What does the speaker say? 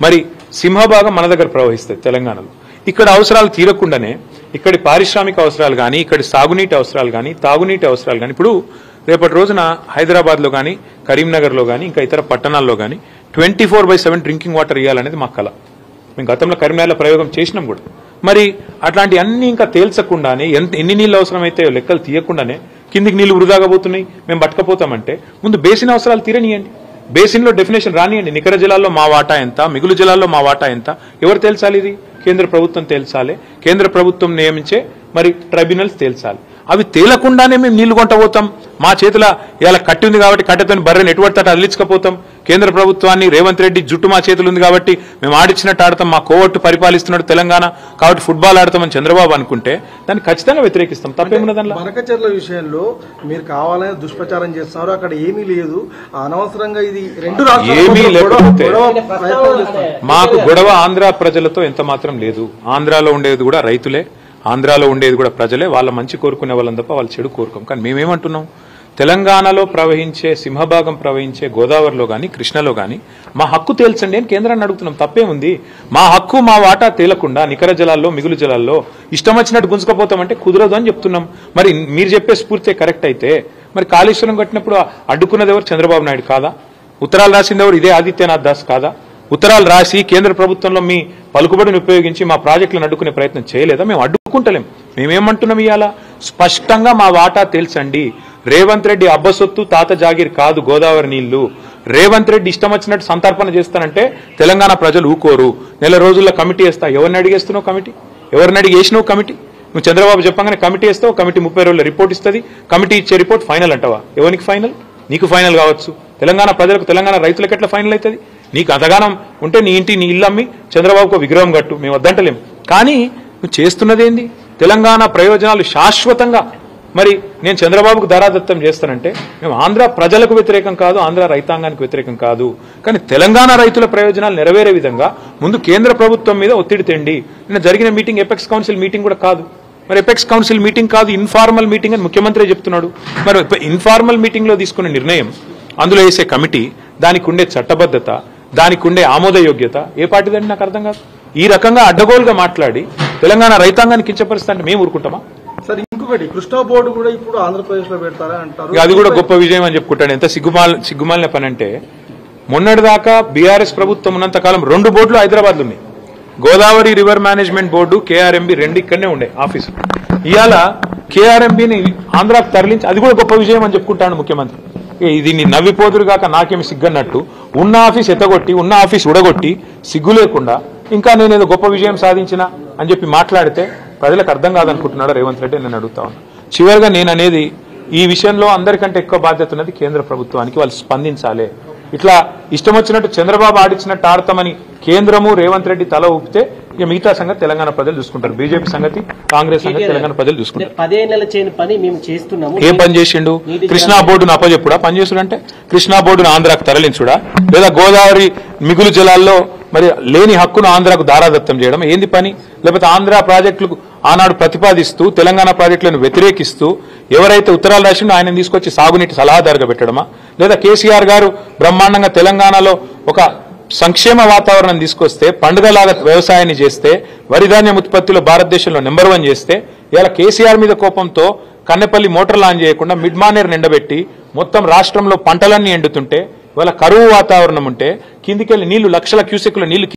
మరి సింహభాగం మన దగ్గర ప్రవహిస్తుంది తెలంగాణలో. ఇక్కడ అవసరాలు తీరకుండానే ఇక్కడి పారిశ్రామిక అవసరాలు కానీ, ఇక్కడి సాగునీటి అవసరాలు కానీ, తాగునీటి అవసరాలు కానీ, ఇప్పుడు రేపటి రోజున హైదరాబాద్లో కానీ, కరీంనగర్లో కానీ, ఇంకా ఇతర పట్టణాల్లో కానీ 24/7 డ్రింకింగ్ వాటర్ ఇవ్వాలనేది మా కళ. మేము గతంలో కరీంనగర్లో ప్రయోగం చేసినాం కూడా. మరి అట్లాంటి అన్ని ఇంకా తేల్చకుండానే ఎన్ని నీళ్ళు అవసరమైతే లెక్కలు తీయకుండానే కిందికి నీళ్లు వృధాగా పోతున్నాయి, మేము పట్టుకపోతామంటే ముందు బేసిన్ అవసరాలు తీరనియండి. బేసిన్లో డెఫినేషన్ రానియండి. నికర జలాల్లో మా వాటా ఎంత, మిగులు జలాల్లో మా వాటా ఎంత, ఎవరు తేల్చాలి? ఇది కేంద్ర ప్రభుత్వం తేల్చాలి. కేంద్ర ప్రభుత్వం నియమించే మరి ట్రైబ్యునల్స్ తేల్చాలి. అవి తేలకుండానే మేము నీళ్లు కొంటపోతాం. మా చేతిలో ఇలా కట్టి ఉంది కాబట్టి కట్టెతోని బర్రెని ఎటువంటి తట అదిలించకపోతాం. కేంద్ర ప్రభుత్వాన్ని రేవంత్ రెడ్డి జుట్టు మా చేతులు ఉంది కాబట్టి మేము ఆడిచ్చినట్టు ఆడతాం, మా కోవట్టు పరిపాలిస్తున్నాడు తెలంగాణ కాబట్టి ఫుట్బాల్ ఆడతామని చంద్రబాబు అనుకుంటే దాన్ని ఖచ్చితంగా వ్యతిరేకిస్తాం. తప్పేమున్నది దానిలో? బనకచెర్ల విషయంలో మీరు కావాలని దుష్ప్రచారం చేస్తున్నారు, అక్కడ ఏమీ లేదు, అనవసరంగా ఇది రెండు ఏమీ లేకపోతే మాకు గొడవ ఆంధ్ర ప్రజలతో ఎంత మాత్రం లేదు. ఆంధ్రాలో ఉండేది కూడా రైతులే, ఆంధ్రాలో ఉండేది కూడా ప్రజలే. వాళ్ళ మంచి కోరుకునే వాళ్ళని తప్ప వాళ్ళు చెడు కోరుకోం. కానీ మేమేమంటున్నాం, తెలంగాణలో ప్రవహించే సింహభాగం ప్రవహించే గోదావరిలో కానీ, కృష్ణలో కానీ మా హక్కు తేల్చండి అని కేంద్రాన్ని అడుగుతున్నాం. తప్పేముంది? మా హక్కు మా వాటా తేలకుండా నికర జలాల్లో, మిగులు జలాల్లో ఇష్టం వచ్చినట్టు గుంజుకపోతామంటే కుదరదు అని చెప్తున్నాం. మరి మీరు చెప్పే స్ఫూర్తి కరెక్ట్ అయితే మరి కాళేశ్వరం కట్టినప్పుడు అడ్డుకున్నది ఎవరు? చంద్రబాబు నాయుడు కాదా? ఉత్తరాలు రాసింది ఎవరు? ఇదే ఆదిత్యనాథ్ దాస్ కాదా? ఉత్తరాలు రాసి కేంద్ర ప్రభుత్వంలో మీ పలుకుబడిని ఉపయోగించి మా ప్రాజెక్టులను అడ్డుకునే ప్రయత్నం చేయలేదా? మేము అడ్డుకుంటలేం. మేమేమంటున్నాం? ఇవాళ స్పష్టంగా మా వాటా తేల్చండి. రేవంత్ రెడ్డి అబ్బసొత్తు తాత జాగీర్ కాదు గోదావరి నీళ్లు. రేవంత్ రెడ్డి ఇష్టం వచ్చినట్టు సంతర్పణ చేస్తానంటే తెలంగాణ ప్రజలు ఊకోరు. నెల రోజుల్లో కమిటీ వేస్తా. ఎవరిని అడిగేస్తున్నావు కమిటీ? ఎవరిని అడిగి వేసినావు కమిటీ? నువ్వు చంద్రబాబు చెప్పగానే కమిటీ వేస్తావు, కమిటీ 30 రోజుల రిపోర్ట్ ఇస్తుంది. కమిటీ ఇచ్చే రిపోర్ట్ ఫైనల్ అంటావా? ఎవరికి ఫైనల్? నీకు ఫైనల్ కావచ్చు, తెలంగాణ ప్రజలకు, తెలంగాణ రైతులకు ఎట్లా ఫైనల్ అవుతుంది? నీకు అంతగానం ఉంటే నీ ఇంటి నీ ఇల్లు అమ్మి చంద్రబాబుకు విగ్రహం కట్టు, మేము వద్దంటలేం. కానీ నువ్వు చేస్తున్నదేంది? తెలంగాణ ప్రయోజనాలు శాశ్వతంగా మరి నేను చంద్రబాబుకు దారాదత్తం చేస్తానంటే మేము ఆంధ్ర ప్రజలకు వ్యతిరేకం కాదు, ఆంధ్ర రైతాంగానికి వ్యతిరేకం కాదు. కానీ తెలంగాణ రైతుల ప్రయోజనాలు నెరవేరే విధంగా ముందు కేంద్ర ప్రభుత్వం మీద ఒత్తిడి తెండి. నిన్న జరిగిన మీటింగ్ ఎపెక్స్ కౌన్సిల్ మీటింగ్ కూడా కాదు. మరి ఎపెక్స్ కౌన్సిల్ మీటింగ్ కాదు, ఇన్ఫార్మల్ మీటింగ్ అని ముఖ్యమంత్రి చెప్తున్నాడు. మరి ఇన్ఫార్మల్ మీటింగ్ లో తీసుకున్న నిర్ణయం, అందులో వేసే కమిటీ, దానికి ఉండే చట్టబద్ధత, దానికి ఉండే ఆమోదయోగ్యత ఏ పార్టీదండి నాకు అర్థం కాదు. ఈ రకంగా అడ్డగోలుగా మాట్లాడి తెలంగాణ రైతాంగాన్ని కించపరుస్తా అంటే మేము ఊరుకుంటామా? సార్ ఇంకొకటి, కృష్ణా బోర్డు కూడా ఇప్పుడు ఆంధ్రప్రదేశ్ లో పెడతారా అంటారు. అది కూడా గొప్ప విజయం అని చెప్పుకుంటాను. ఎంత సిగ్గుమాలిన పని అంటే, మొన్నటిదాకా బీఆర్ఎస్ ప్రభుత్వం ఉన్నంతకాలం 2 బోర్డులు హైదరాబాద్ లో ఉన్నాయి. Godavari river management board, KRMB 2 ఇక్కడనే ఉండే ఆఫీసు. ఇవాళ కేఆర్ఎంబిని ఆంధ్రాకు తరలించి అది కూడా గొప్ప విజయం అని చెప్పుకుంటాను ముఖ్యమంత్రి. దీన్ని నవ్విపోదురు కాక నాకేమి సిగ్గన్నట్టు ఉన్న ఆఫీస్ ఎత్తగొట్టి, ఉన్న ఆఫీస్ ఉడగొట్టి సిగ్గు లేకుండా ఇంకా నేనేదో గొప్ప విజయం సాధించిన అని చెప్పి మాట్లాడితే ప్రజలకు అర్థం కాదనుకుంటున్నాడు రేవంత్ రెడ్డి. నేను అడుగుతా ఉన్నా. చివరిగా నేను అనేది, ఈ విషయంలో అందరికంటే ఎక్కువ బాధ్యత ఉన్నది కేంద్ర ప్రభుత్వానికి. వాళ్ళు స్పందించాలి. ఇట్లా ఇష్టం వచ్చినట్టు చంద్రబాబు ఆడిచ్చినట్టు ఆడతామని కేంద్రము రేవంత్ రెడ్డి తల ఊపితే ఇక మిగతా సంగతి తెలంగాణ ప్రజలు చూసుకుంటారు. బీజేపీ సంగతి, కాంగ్రెస్ సంగతి తెలంగాణ ప్రజలు చూసుకుంటారు. 10 ఏళ్ల చేయని పని మేము చేస్తున్నాము. ఏం పని చేసిండు? కృష్ణా బోర్డును అప్పచెప్పుడా? పని చేసుడంటే కృష్ణా బోర్డును ఆంధ్రాకు తరలించుడా? లేదా గోదావరి మిగులు జలాల్లో మరి లేని హక్కును ఆంధ్రాకు దారాదత్తం చేయడం ఏంది పని? లేకపోతే ఆంధ్ర ప్రాజెక్టులకు ఆనాడు ప్రతిపాదిస్తూ తెలంగాణ ప్రాజెక్టులను వ్యతిరేకిస్తూ ఎవరైతే ఉత్తరాలు రాసిండో ఆయన తీసుకొచ్చి సాగునీటి సలహాదారుగా పెట్టడమా? లేదా కేసీఆర్ గారు బ్రహ్మాండంగా తెలంగాణలో ఒక సంక్షేమ వాతావరణం తీసుకొస్తే, పండుగలాగా వ్యవసాయాన్ని చేస్తే, వరి ధాన్యం ఉత్పత్తిలో భారతదేశంలో నెంబర్ 1 చేస్తే, ఇలా కేసీఆర్ మీద కోపంతో కన్నెపల్లి మోటార్ లాంచ్ చేయకుండా మిడ్ మానేర్ నిండబెట్టి మొత్తం రాష్ట్రంలో పంటలన్నీ ఎండుతుంటే, ఇవాళ కరువు వాతావరణం ఉంటే కిందికెళ్లి నీళ్లు లక్షల క్యూసెక్ల నీళ్లు